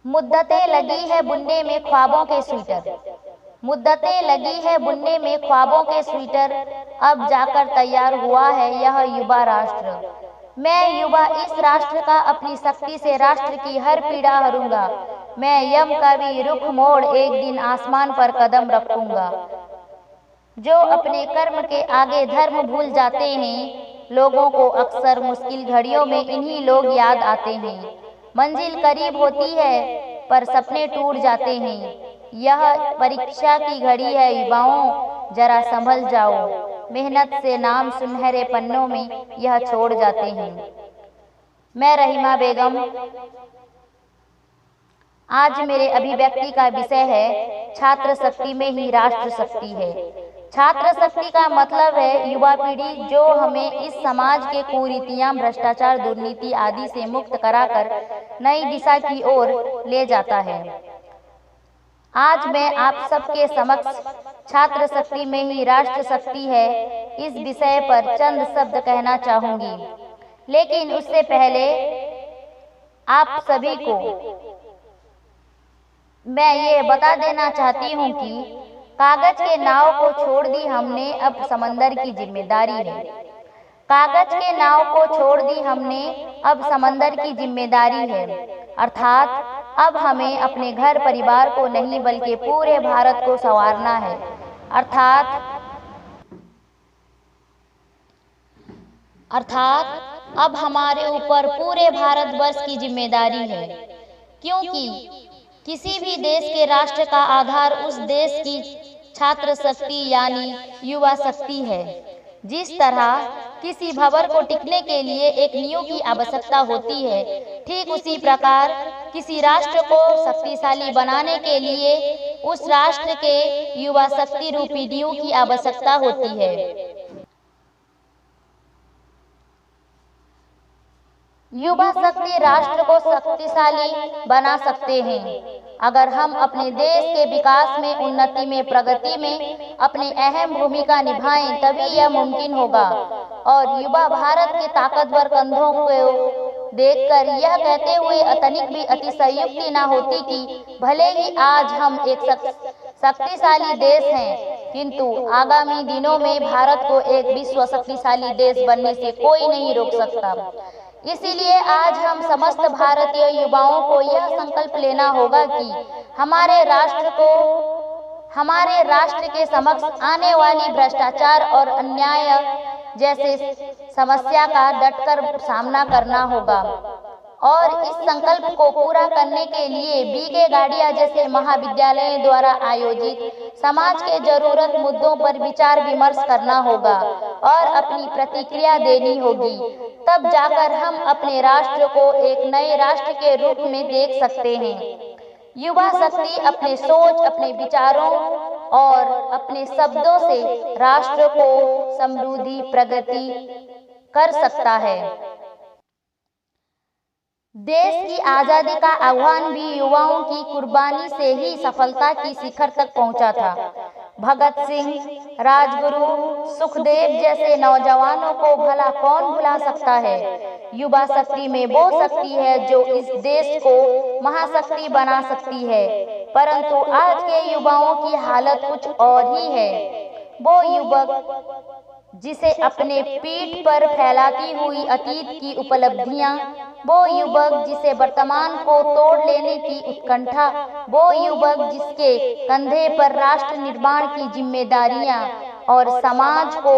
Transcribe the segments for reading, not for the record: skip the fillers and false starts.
मुद्दतें लगी है बुनने में ख्वाबों के स्वेटर, मुद्दतें लगी है बुनने में ख्वाबों के स्वेटर, अब जाकर तैयार हुआ है यह युवा राष्ट्र। मैं युवा इस राष्ट्र का अपनी शक्ति से राष्ट्र की हर पीड़ा हरूंगा। मैं यम का भी रुख मोड़ एक दिन आसमान पर कदम रखूंगा। जो अपने कर्म के आगे धर्म भूल जाते हैं, लोगों को अक्सर मुश्किल घड़ियों में इन्हीं लोग याद आते हैं। मंजिल करीब होती है पर सपने टूट जाते हैं। यह परीक्षा की घड़ी है युवाओं, जरा संभल जाओ। मेहनत से नाम सुनहरे पन्नों में यह छोड़ जाते हैं। मैं रहीमा बेगम। आज मेरे अभिव्यक्ति का विषय है छात्र शक्ति में ही राष्ट्र शक्ति है। छात्र शक्ति का मतलब है युवा पीढ़ी जो हमें इस समाज के कुरीतियां, भ्रष्टाचार, दुर्नीति आदि से मुक्त कराकर नई दिशा की ओर ले जाता है। आज मैं आप सबके समक्ष छात्र शक्ति में ही राष्ट्र शक्ति है इस विषय पर चंद शब्द कहना चाहूंगी, लेकिन उससे पहले आप सभी को मैं ये बता देना चाहती हूँ कि कागज के नाव को छोड़ दी हमने, अब समंदर की जिम्मेदारी है। कागज के नाव को छोड़ दी हमने, अब समंदर की जिम्मेदारी है। अर्थात अब हमें अपने घर परिवार को नहीं बल्कि पूरे भारत को संवारना है। अर्थात अब हमारे ऊपर पूरे भारतवर्ष की जिम्मेदारी है, क्योंकि किसी भी देश के राष्ट्र का आधार उस देश की छात्र शक्ति यानी युवा शक्ति है। जिस तरह किसी भवन को टिकने के लिए एक नींव की आवश्यकता होती है, ठीक उसी प्रकार किसी राष्ट्र को शक्तिशाली बनाने के लिए उस राष्ट्र के युवा शक्ति रूपी नींव की आवश्यकता होती है। युवा शक्ति राष्ट्र को शक्तिशाली बना सकते हैं। अगर हम अपने देश के विकास में, उन्नति में, प्रगति में अपनी अहम भूमिका निभाएं, तभी यह मुमकिन होगा। और युवा भारत के ताकतवर कंधों को देखकर यह कहते हुए तनिक भी अतिशयोक्ति न होती कि भले ही आज हम एक शक्तिशाली देश हैं, किंतु आगामी दिनों में भारत को एक विश्व शक्तिशाली देश बनने से कोई नहीं रोक सकता। इसीलिए आज हम समस्त भारतीय युवाओं को यह संकल्प लेना होगा कि हमारे राष्ट्र के समक्ष आने वाली भ्रष्टाचार और अन्याय जैसे समस्या का डटकर सामना करना होगा। और इस संकल्प को पूरा करने के लिए बीके गाड़िया जैसे महाविद्यालयों द्वारा आयोजित समाज के जरूरत मुद्दों पर विचार विमर्श करना होगा और अपनी प्रतिक्रिया देनी होगी। तब जाकर हम अपने राष्ट्र को एक नए राष्ट्र के रूप में देख सकते हैं। युवा शक्ति अपने सोच, अपने विचारों और अपने शब्दों से राष्ट्र को समृद्धि, प्रगति कर सकता है। देश की आजादी का आह्वान भी युवाओं की कुर्बानी से ही सफलता की शिखर तक पहुंचा था। भगत सिंह, राजगुरु, सुखदेव जैसे नौजवानों को भला कौन भुला सकता है। युवा शक्ति में वो शक्ति है जो इस देश को महाशक्ति बना सकती है। परंतु आज के युवाओं की हालत कुछ और ही है। वो युवक जिसे अपने पीठ पर फैलाती हुई अतीत की उपलब्धियां, वो युवक जिसे वर्तमान को तोड़ लेने की उत्कंठा, वो युवक जिसके कंधे पर राष्ट्र निर्माण की जिम्मेदारियां और समाज को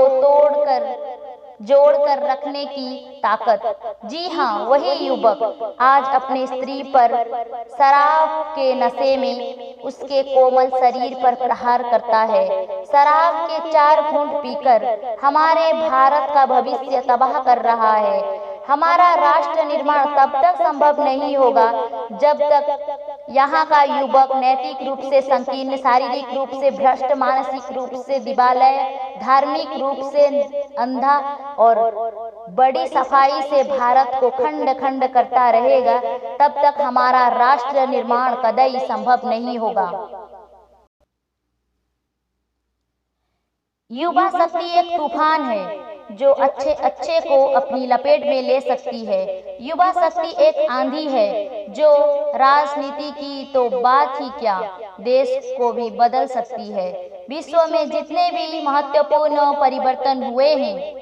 जोड़कर रखने की ताकत। जी हाँ, वही युवक आज अपनी स्त्री पर शराब के नशे में उसके कोमल शरीर पर प्रहार करता है। शराब के 4 घूंट पीकर हमारे भारत का भविष्य तबाह कर रहा है। हमारा राष्ट्र निर्माण तब तक संभव नहीं होगा जब तक यहाँ का युवक नैतिक रूप से संकीर्ण, शारीरिक रूप से भ्रष्ट, मानसिक रूप से दिवालय, धार्मिक रूप से अंधा और बड़ी सफाई से भारत को खंड खंड करता रहेगा। तब तक हमारा राष्ट्र निर्माण कतई संभव नहीं होगा। युवा शक्ति एक तूफान है जो अच्छे को अपनी लपेट में ले सकती है। युवा शक्ति एक आंधी है जो राजनीति की तो बात ही क्या, देश को भी बदल सकती है। विश्व में जितने भी महत्वपूर्ण परिवर्तन हुए हैं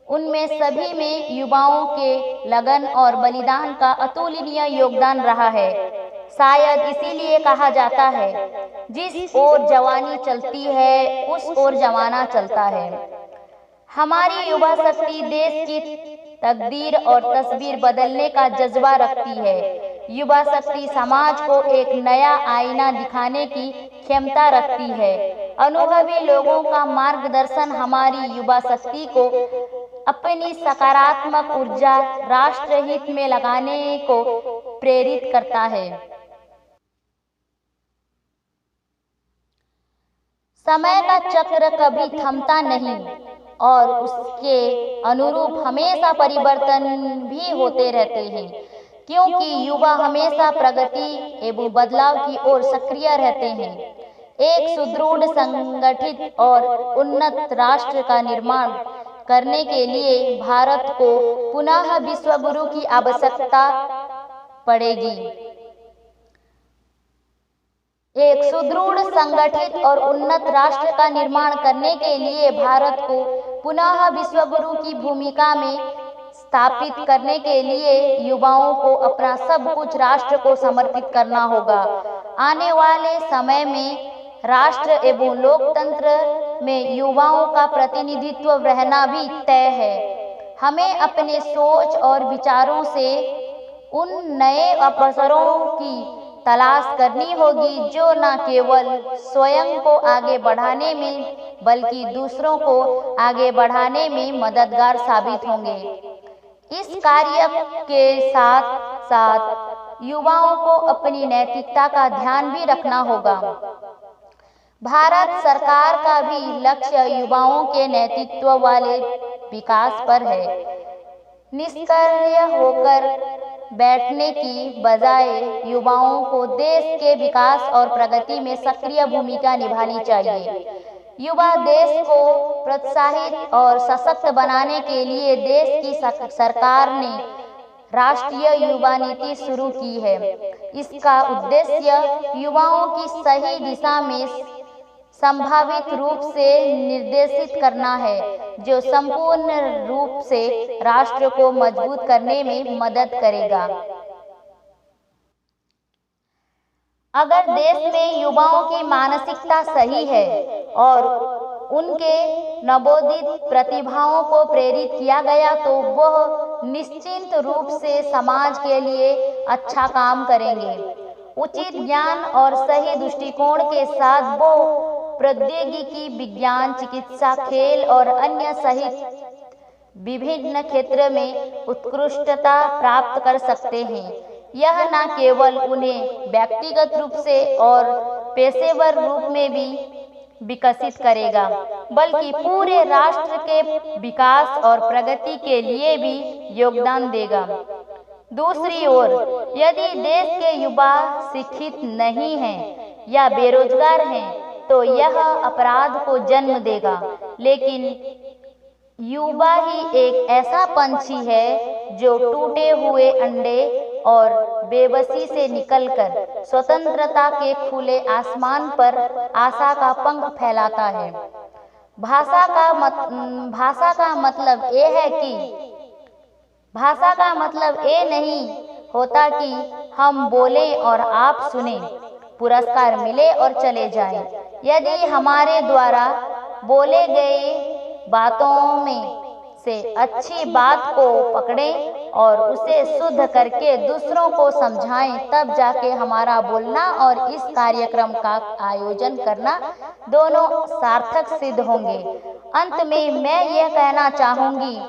उनमें सभी में युवाओं के लगन और बलिदान का अतुलनीय योगदान रहा है। शायद इसीलिए कहा जाता है, जिस ओर जवानी चलती है उस ओर जमाना चलता है। हमारी युवा शक्ति देश की तकदीर और तस्वीर बदलने का जज्बा रखती है। युवा शक्ति समाज को एक नया आईना दिखाने की क्षमता रखती है। अनुभवी लोगों का मार्गदर्शन हमारी युवा शक्ति को अपनी सकारात्मक ऊर्जा राष्ट्रहित में लगाने को प्रेरित करता है। समय का चक्र कभी थमता नहीं और उसके अनुरूप हमेशा परिवर्तन भी होते रहते हैं, क्योंकि युवा हमेशा प्रगति एवं बदलाव की ओर सक्रिय रहते हैं। एक सुदृढ़, संगठित और उन्नत राष्ट्र का निर्माण करने के लिए भारत को पुनः विश्व गुरु की आवश्यकता पड़ेगी। एक सुदृढ़, संगठित और उन्नत राष्ट्र का निर्माण करने के लिए भारत को पुनः विश्व गुरु की भूमिका में स्थापित करने के लिए युवाओं को अपना सब कुछ राष्ट्र को समर्पित करना होगा। आने वाले समय में राष्ट्र एवं लोकतंत्र में युवाओं का प्रतिनिधित्व रहना भी तय है। हमें अपने सोच और विचारों से उन नए अवसरों की तलाश करनी होगी जो न केवल स्वयं को आगे बढ़ाने में बल्कि दूसरों को आगे बढ़ाने में मददगार साबित होंगे। इस कार्य के साथ साथ युवाओं को अपनी नैतिकता का ध्यान भी रखना होगा। भारत सरकार का भी लक्ष्य युवाओं के नेतृत्व वाले विकास पर है। निष्क्रिय होकर बैठने की बजाय युवाओं को देश के विकास और प्रगति में सक्रिय भूमिका निभानी चाहिए। युवा देश को प्रोत्साहित और सशक्त बनाने के लिए देश की सरकार ने राष्ट्रीय युवा नीति शुरू की है। इसका उद्देश्य युवाओं की सही दिशा में संभावित रूप से निर्देशित करना है, जो संपूर्ण रूप से राष्ट्र को मजबूत करने में मदद करेगा। अगर देश में युवाओं की मानसिकता सही है और उनके नवोदित प्रतिभाओं को प्रेरित किया गया तो वह निश्चित रूप से समाज के लिए अच्छा काम करेंगे। उचित ज्ञान और सही दृष्टिकोण के साथ वो प्रौद्योगिकी, विज्ञान, चिकित्सा, खेल और अन्य सहित विभिन्न क्षेत्र में उत्कृष्टता प्राप्त कर सकते हैं। यह न केवल उन्हें व्यक्तिगत रूप से और पेशेवर रूप में भी विकसित करेगा, बल्कि पूरे राष्ट्र के विकास और प्रगति के लिए भी योगदान देगा। दूसरी ओर, यदि देश के युवा शिक्षित नहीं हैं या बेरोजगार हैं तो यह अपराध को जन्म देगा। लेकिन युवा ही एक ऐसा पंछी है जो टूटे हुए अंडे और बेबसी से निकलकर स्वतंत्रता के खुले आसमान पर आशा का पंख फैलाता है। भाषा का मतलब ये नहीं होता कि हम बोलें और आप सुने, पुरस्कार मिले और चले जाएं। यदि हमारे द्वारा बोले गए बातों में से अच्छी बात को पकड़ें और उसे शुद्ध करके दूसरों को समझाएं, तब जाके हमारा बोलना और इस कार्यक्रम का आयोजन करना दोनों सार्थक सिद्ध होंगे। अंत में मैं यह कहना चाहूँगी,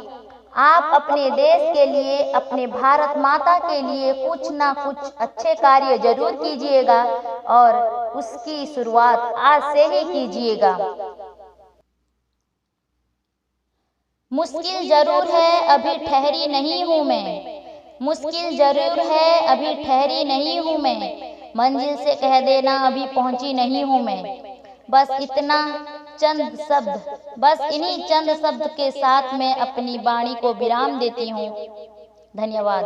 आप अपने देश के लिए, अपने भारत माता के लिए कुछ ना कुछ अच्छे कार्य जरूर कीजिएगा और उसकी शुरुआत आज से ही कीजिएगा। मुश्किल जरूर है, अभी ठहरी नहीं हूँ मैं। मुश्किल जरूर है, अभी ठहरी नहीं हूँ मैं। मंजिल से कह देना, अभी पहुँची नहीं हूँ मैं। बस इन्हीं चंद शब्द के साथ मैं अपनी वाणी को विराम देती हूँ। धन्यवाद।